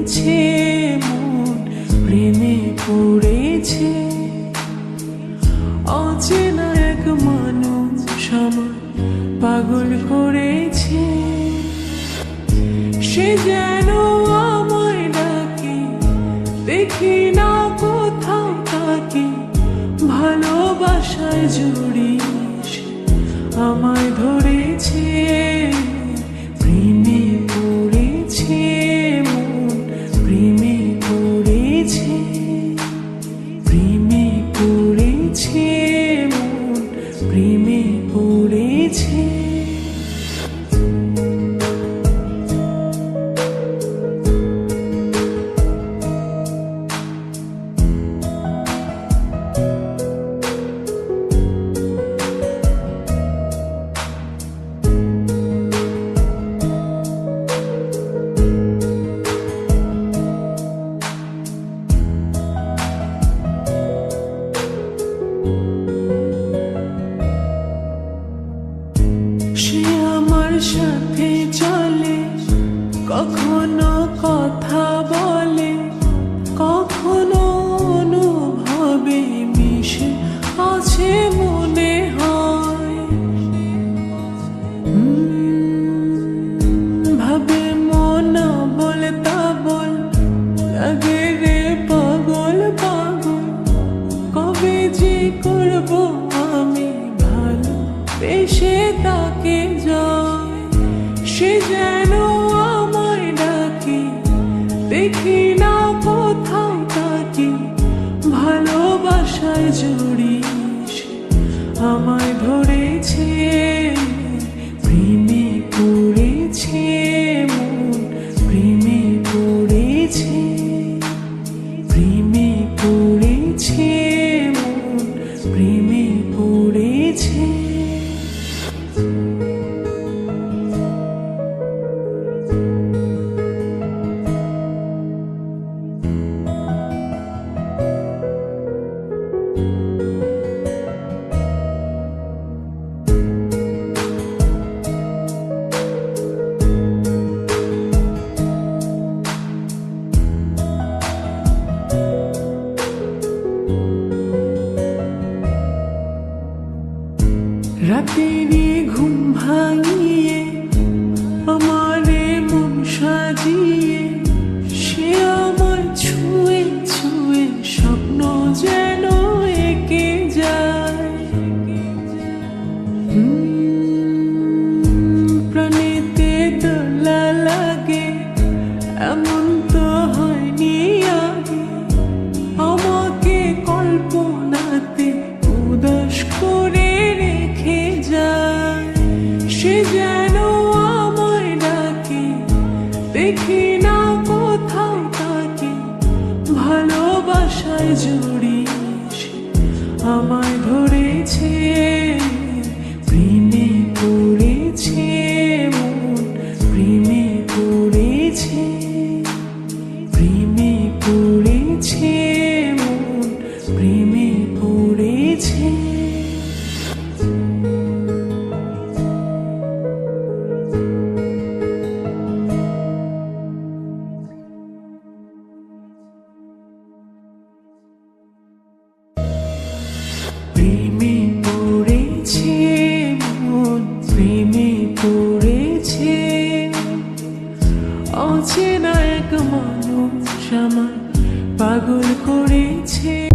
পড়েছে মন, প্রেমে পড়েছে। অচেনা এক মানুষ আমার পাগল করেছে। সে যেন আমায় ডাকে, দেখি না কোথাও তাকে। ভালোবাসায় জড়িয়ে আমায় ধরেছে, প্রেমে পড়েছে মন, প্রেমে পড়েছে। প্রেমে পড়েছে মন, প্রেমে পড়েছে। সে আমার সাথে চলে, কখনো কথা বলে, কখনো অনুভবে মিশে আছে মনে হয়। ভাবে মন বলতা বল, লাগে রে পাগল পাগল। কবে যে করবো আমি ভালো বেশে তাকে যায়। সে যেন আমায় ডাকে, দেখি না কোথাও তাকে। ভালোবাসায় জড়িয়ে আমায় ধরেছে, প্রেমে পড়েছে মন, প্রেমে পড়েছে। প্রেমে পড়েছে মন, প্রেমে পড়েছে। রাতেরই ঘুম ভাঙিয়ে আমারে মন সাজিয়ে, সে আমার ছুঁয়ে ছুঁয়ে স্বপ্ন যেন এঁকে যায়। প্রাণেতে দোলা লাগে, এমন তো হয়নি আগে। আমাকে কল্পনাতে উদাস করে রেখে যায়। সে যেন আমায় ডাকে, দেখি না কোথাও তাকে। ভালোবাসায় জড়িয়ে আমায় ধরেছে, প্রেমে পড়েছে মন, প্রেমে পড়েছে। প্রেমে পড়েছে মন, প্রেমে পড়েছে। প্রেমে পড়েছে মন, প্রেমে পড়েছে। অচেনা এক মানুষ আমায় পাগল করেছে।